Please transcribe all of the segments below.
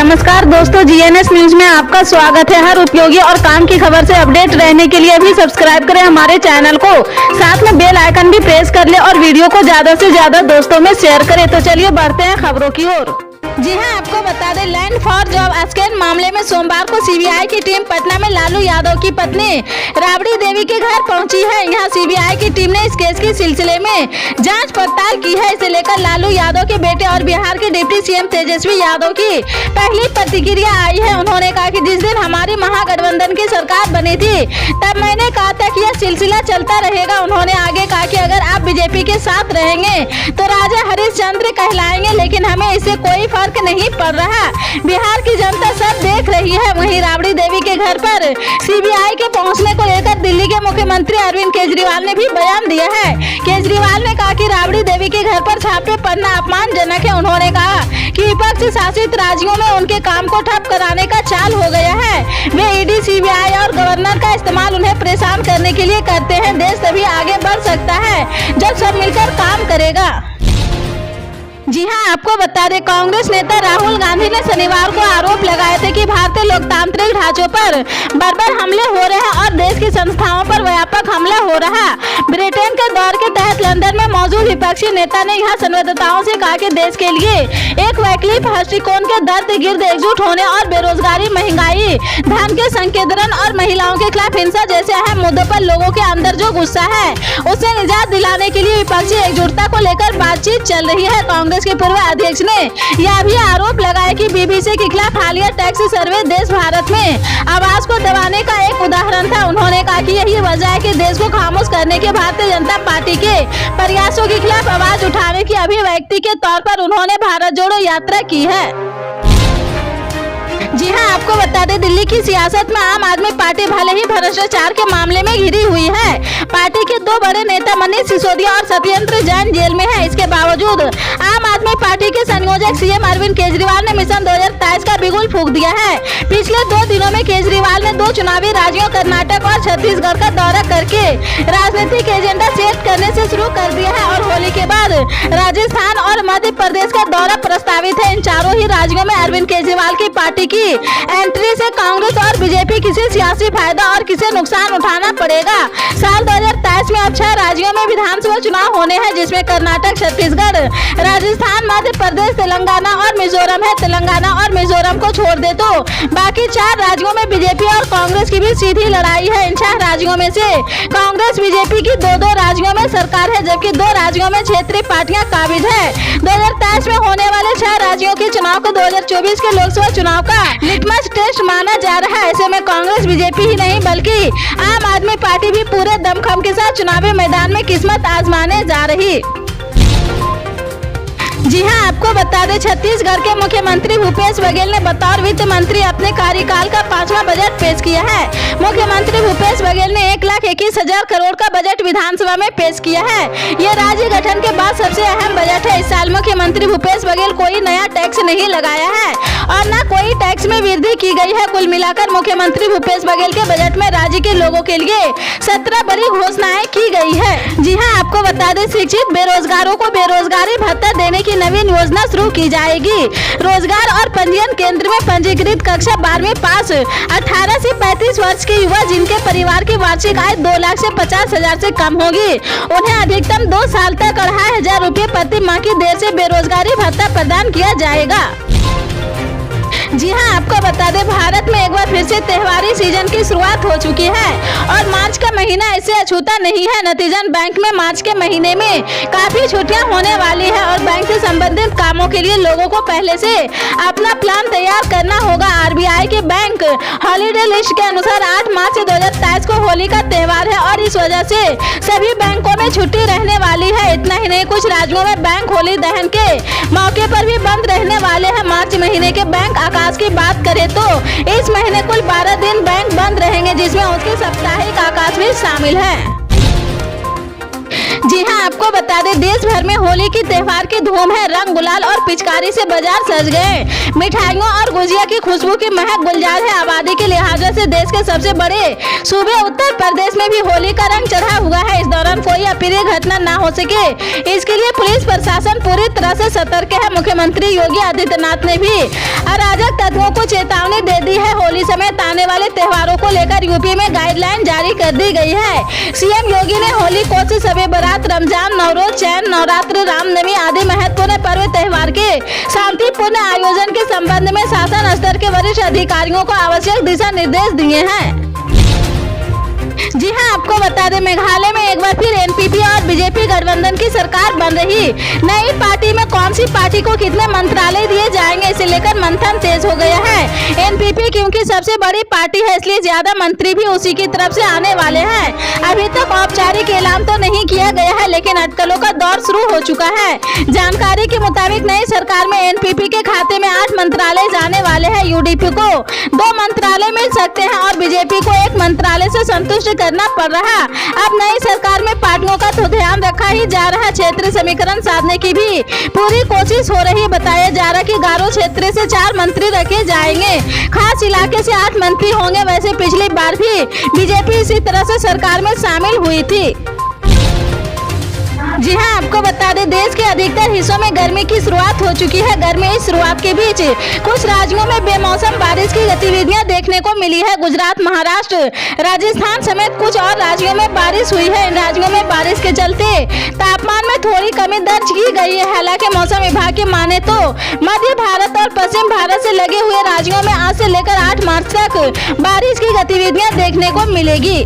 नमस्कार दोस्तों, GNS news में आपका स्वागत है। हर उपयोगी और काम की खबर से अपडेट रहने के लिए अभी सब्सक्राइब करें हमारे चैनल को, साथ में बेल आइकन भी प्रेस कर ले और वीडियो को ज्यादा से ज्यादा दोस्तों में शेयर करें। तो चलिए बढ़ते हैं खबरों की ओर। जी हां, आपको बता दें, लैंड फॉर जॉब स्कैम मामले में सोमवार को सीबीआई की टीम पटना में लालू यादव की पत्नी राबड़ी देवी के घर पहुंची है। यहां सीबीआई की टीम ने इस केस के सिलसिले में जांच पड़ताल की है। इसे लेकर लालू यादव के बेटे और बिहार के डिप्टी सीएम तेजस्वी यादव की पहली प्रतिक्रिया आई है। उन्होंने कहा कि जिस दिन हमारी महागठबंधन की सरकार बनी थी तब मैंने कहा था कि यह सिलसिला चलता रहेगा। उन्होंने आगे कहा कि अगर आप बीजेपी के साथ रहेंगे तो राजा हरिश्चंद्र कहलाएंगे, लेकिन हमें इससे कोई फर्क नहीं पड़ रहा। बिहार की जनता सब देख रही है। वहीं राबड़ी देवी के घर पर सीबीआई के पहुंचने को लेकर दिल्ली के मुख्यमंत्री अरविंद केजरीवाल ने भी बयान दिया है। केजरीवाल ने कहा कि राबड़ी देवी के घर पर छापे पड़ना अपमानजनक है। उन्होंने कहा कि विपक्ष शासित राज्यों में उनके काम को ठप कराने का चाल हो गया है। वे ईडी, सीबीआई और गवर्नर का इस्तेमाल उन्हें परेशान करने के लिए करते हैं। देश तभी आगे बढ़ सकता है जब सब मिलकर काम करेगा। जी हां, आपको बता दें, कांग्रेस नेता राहुल गांधी ने शनिवार को आरोप लगाए थे कि भारतीय लोकतांत्रिक ढांचों पर बर्बर हमले हो रहे हैं और देश की संस्थाओं पर व्यापक हमला हो रहा। ब्रिटेन के दौरे के तहत लंदन में मौजूद विपक्षी नेता ने यहां संवाददाताओं से कहा कि देश के लिए एक वैकल्पिक दृष्टिकोण के दर्द गिर्द एकजुट होने और बेरोजगारी, महंगाई, धन के संकेंद्रण और महिलाओं के खिलाफ हिंसा जैसे अहम मुद्दों पर लोगों के अंदर जो गुस्सा है उसे निजात दिलाने के लिए विपक्षी एकजुटता को लेकर बातचीत चल रही है। कांग्रेस के पूर्व अध्यक्ष ने यह भी आरोप लगाया कि बीबीसी के खिलाफ हालिया टैक्स सर्वे देश भारत में आवाज को दबाने का एक उदाहरण था। उन्होंने कहा कि यही वजह है कि देश को खामोश करने के भारतीय जनता पार्टी के प्रयासों के खिलाफ आवाज उठाने की अभिव्यक्ति के तौर पर उन्होंने भारत जोड़ो यात्रा की है। जी हां, आपको बता दें, दिल्ली की सियासत में आम आदमी पार्टी भले ही भ्रष्टाचार के मामले में घिरी हुई है। पार्टी के दो बड़े नेता मनीष सिसोदिया और सत्येंद्र जैन जेल में हैं। इसके बावजूद आम आदमी पार्टी के संयोजक सीएम अरविंद केजरीवाल ने मिशन 2023 का बिगुल फूंक दिया है। पिछले 2 दिनों में केजरीवाल ने 2 चुनावी राज्यों कर्नाटक और छत्तीसगढ़ का दौरा करके राजनीतिक एजेंडा सेट करने से शुरू कर दिया है और होली के बाद राजस्थान और मध्य प्रदेश का दौरा प्रस्तावित है। इन चारों ही राज्यों में अरविंद केजरीवाल की पार्टी की एंट्री से कांग्रेस और बीजेपी किसी सियासी फायदा और किसी नुकसान उठाना पड़ेगा। साल 2023 में अब 6 राज्यों में विधानसभा चुनाव होने हैं, जिसमें कर्नाटक, छत्तीसगढ़, राजस्थान, मध्य प्रदेश, तेलंगाना और मिजोरम है। तेलंगाना और मिजोरम को छोड़ दे तो बाकी 4 राज्यों में बीजेपी और कांग्रेस की भी सीधी लड़ाई है। इन 4 राज्यों में से कांग्रेस बीजेपी की 2-2 राज्यों में सरकार है, जबकि 2 राज्यों में क्षेत्रीय पार्टियां काबिज है। 2023 में होने वाले 6 राज्यों के चुनाव को 2024 के लोकसभा चुनाव का लिटमस टेस्ट माना जा रहा है। ऐसे में कांग्रेस, बीजेपी ही नहीं बल्कि आम आदमी पार्टी भी पूरे दमखम के साथ चुनावी मैदान में किस्मत आजमाने जा रही। जी हां, आपको बता दें, छत्तीसगढ़ के मुख्यमंत्री भूपेश बघेल ने बतौर वित्त मंत्री अपने कार्यकाल का 5वां बजट पेश किया है। मुख्यमंत्री भूपेश बघेल ने 1,21,000 करोड़ का बजट विधानसभा में पेश किया है। यह राज्य गठन के बाद सबसे अहम बजट है। इस साल मुख्यमंत्री भूपेश बघेल कोई नया टैक्स नहीं लगाया है और न कोई टैक्स में वृद्धि की गई है। कुल मिलाकर मुख्यमंत्री भूपेश बघेल के बजट में राज्य के लोगों के लिए 17 बड़ी घोषणाएं की गई है। जी हाँ, आपको बता दें, शिक्षित बेरोजगारों को बेरोजगारी भत्ता देने की नवीन योजना शुरू की जाएगी। रोजगार और पंजीयन केंद्र में पंजीकृत कक्षा 12वीं पास 18 से 35 वर्ष के युवा जिनके परिवार की वार्षिक आय 2 लाख से 50,000 से कम होगी, उन्हें अधिकतम 2 साल तक 2,500 रुपये प्रति माह की दर से बेरोजगारी भत्ता प्रदान किया जाएगा। जी हां, आपको बता दें, भारत में एक बार फिर से त्योहारी सीजन की शुरुआत हो चुकी है और मार्च का महीना ऐसे अछूता नहीं है। नतीजन बैंक में मार्च के महीने में काफी छुट्टियां होने वाली है और बैंक से संबंधित कामों के लिए लोगों को पहले से अपना प्लान तैयार करना होगा। आरबीआई के बैंक हॉलीडे लिस्ट के अनुसार 8 मार्च 2023 को होली का त्योहार है और इस वजह से सभी बैंकों में छुट्टी रहने वाली है। इतना ही नहीं, कुछ राज्यों में बैंक होली दहन के मौके पर भी बंद रहने वाले हैं। मार्च महीने के बैंक आकाश की बात करें तो इस महीने कुल 12 दिन बैंक बंद रहेंगे, जिसमें उसके साप्ताहिक आकाश भी शामिल है। जी हां, आपको बता दें, देश भर में होली की त्योहार की धूम है। रंग, गुलाल और पिचकारी से बाजार सज गए। मिठाइयों और गुजिया की खुशबू की महक गुलजार है। आबादी के लिहाज से देश के सबसे बड़े सूबे उत्तर प्रदेश में भी होली का रंग चढ़ा हुआ है। इस दौरान कोई अप्रिय घटना न हो सके, इसके लिए पुलिस प्रशासन पूरी तरह से सतर्क है। मुख्यमंत्री योगी आदित्यनाथ ने भी अराजक तत्वों को चेतावनी दे दी है। होली समेत आने वाले त्योहारों को लेकर यूपी में गाइडलाइन जारी कर दी गई है। सीएम योगी ने होली, कोसी, शबे बारात, रमजान, नवरोज, चैन, नवरात्र, रामनवमी आदि महत्वपूर्ण पर्व त्योहार के शांतिपूर्ण आयोजन के संबंध में शासन स्तर के वरिष्ठ अधिकारियों को आवश्यक दिशा निर्देश दिए हैं। जी हां, आपको बता दें, मेघालय में एक बार फिर एनपीपी और बीजेपी गठबंधन की सरकार बन रही। नई पार्टी में कौन सी पार्टी को कितने मंत्रालय दिए जाएंगे, इसे लेकर मंथन तेज हो गया है। एनपीपी क्योंकि सबसे बड़ी पार्टी है, इसलिए ज्यादा मंत्री भी उसी की तरफ से आने वाले हैं। अभी तक औपचारिक ऐलान तो नहीं किया गया है, लेकिन अटकलों का दौर शुरू हो चुका है। जानकारी के मुताबिक नई सरकार में एनपीपी के खाते में 8 मंत्रालय जाने वाले हैं। यूडीपी को 2 मंत्रालय मिल सकते हैं और बीजेपी को 1 मंत्रालय से संतुष्ट करना पड़ रहा। अब नई सरकार में पार्टियों का तो ध्यान रखा ही जा रहा, क्षेत्रीय समीकरण साधने की भी पूरी कोशिश हो रही। बताया जा रहा कि गारो क्षेत्र से 4 मंत्री रखे जाएंगे, खास इलाके से 8 मंत्री होंगे। वैसे पिछली बार भी बीजेपी इसी तरह से सरकार में शामिल हुई थी। जी हां, आपको बता दें, देश के अधिकतर हिस्सों में गर्मी की शुरुआत हो चुकी है। गर्मी की शुरुआत के बीच कुछ राज्यों में बेमौसम बारिश की गतिविधियां देखने को मिली है। गुजरात, महाराष्ट्र, राजस्थान समेत कुछ और राज्यों में बारिश हुई है। इन राज्यों में बारिश के चलते तापमान में थोड़ी कमी दर्ज की गई है। हालांकि मौसम विभाग के माने तो मध्य भारत और पश्चिम भारत से लगे हुए राज्यों में आज से लेकर 8 मार्च तक बारिश की गतिविधियां देखने को मिलेगी।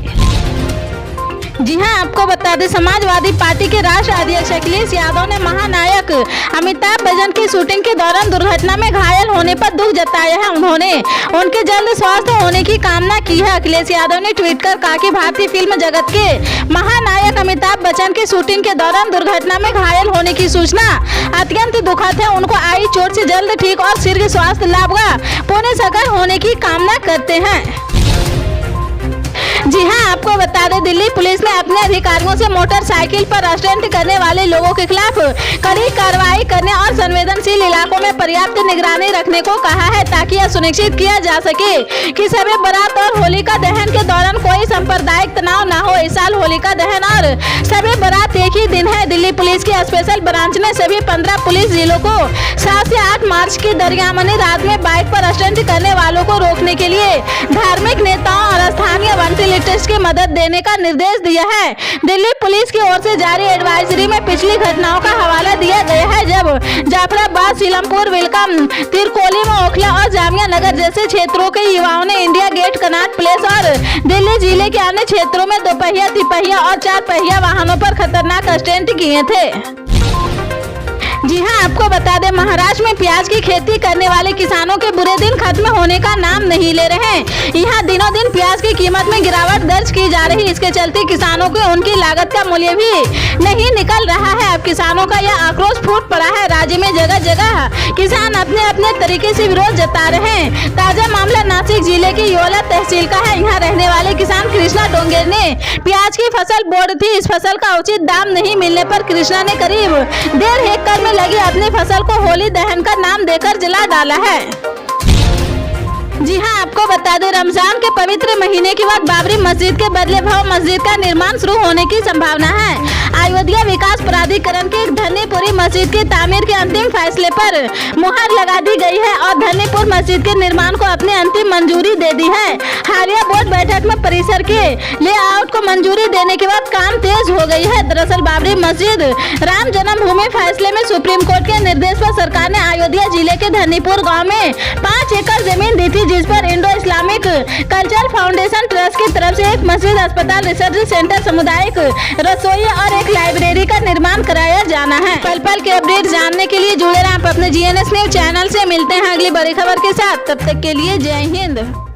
जी हां, आपको बता दें, समाजवादी पार्टी के राष्ट्रीय अध्यक्ष अखिलेश यादव ने महानायक अमिताभ बच्चन की शूटिंग के दौरान दुर्घटना में घायल होने पर दुख जताया है। उन्होंने उनके जल्द स्वस्थ होने की कामना की है। अखिलेश यादव ने ट्वीट कर कहा कि भारतीय फिल्म जगत के महानायक अमिताभ बच्चन की शूटिंग के दौरान दुर्घटना में घायल होने की सूचना अत्यंत दुखद है। उनको आई चोट से जल्द ठीक और शीघ्र स्वास्थ्य लाभ का पुण्य सकर होने की कामना करते हैं। जी हां, आपको बता दें, दिल्ली पुलिस ने अपने अधिकारियों से मोटरसाइकिल पर स्टंट करने वाले लोगों के खिलाफ कड़ी कार्रवाई करने और संवेदनशील इलाकों में पर्याप्त निगरानी रखने को कहा है, ताकि यह सुनिश्चित किया जा सके कि शबे बारात और होलिका दहन के दौरान कोई सांप्रदायिक तनाव न हो। इस साल होलिका दहन और शबे बारात एक ही दिन है। दिल्ली पुलिस की स्पेशल ब्रांच ने सभी 15 पुलिस जिलों को 7 से 8 मार्च की दरमियानी रात में बाइक पर स्टंट करने वालों को रोकने के लिए धार्मिक नेताओं और स्थानीय वेंटिलेटर्स की मदद देने का निर्देश दिया है। दिल्ली पुलिस की ओर से जारी एडवाइजरी में पिछली घटनाओं का हवाला दिया गया है, जब जाफराबाद, सीलमपुर, विलकम, तिरकोली में ओखला और जामिया नगर जैसे क्षेत्रों के युवाओं ने इंडिया गेट, कनॉट प्लेस और दिल्ली जिले के अन्य क्षेत्रों में 2 पहिया, 3 पहिया और 4 पहिया वाहनों पर खतरनाक स्टंट किए थे। जी हां, आपको बता दें, महाराष्ट्र में प्याज की खेती करने वाले किसानों के बुरे दिन खत्म होने का नाम नहीं ले रहे हैं। यहां दिनों दिन प्याज की कीमत में गिरावट दर्ज की जा रही। इसके चलते किसानों को उनकी लागत का मूल्य भी नहीं निकल रहा है। अब किसानों का यह आक्रोश फूट पड़ा है। राज्य में जगह जगह किसान अपने अपने तरीके से विरोध जता रहे हैं। ताजा मामला नासिक जिले की योला तहसील का है। यहाँ रहने वाले किसान कृष्णा डोंगेर ने प्याज की फसल बोई थी। इस फसल का उचित दाम नहीं मिलने पर कृष्णा ने करीब 1.5 एकड़ में लगी अपनी फसल को होली दहन का नाम देकर जला डाला है। जी हां, आपको बता दें, रमजान के पवित्र महीने के बाद बाबरी मस्जिद के बदले भव्य मस्जिद का निर्माण शुरू होने की संभावना है। अयोध्या विकास प्राधिकरण के धन्नीपुरी मस्जिद की तामीर के अंतिम फैसले पर मुहर लगा दी गई है और धन्नीपुर मस्जिद के निर्माण को अपनी अंतिम मंजूरी दे दी है। हालिया बोर्ड बैठक में परिसर के लेआउट को मंजूरी देने के बाद काम तेज हो गई है। दरअसल बाबरी मस्जिद राम जन्मभूमि फैसले में सुप्रीम कोर्ट के निर्देश पर सरकार ने अयोध्या जिले के धन्नीपुर गाँव में 5 एकड़ जमीन दी थी, जिस पर Indo Islamic culture foundation trust की तरफ से एक मस्जिद, अस्पताल, रिसर्च सेंटर, सामुदायिक रसोई और एक लाइब्रेरी का निर्माण कराया जाना है। पल पल के अपडेट जानने के लिए जुड़े रहें आप अपने GNS न्यूज चैनल से। मिलते हैं अगली बड़ी खबर के साथ, तब तक के लिए जय हिंद।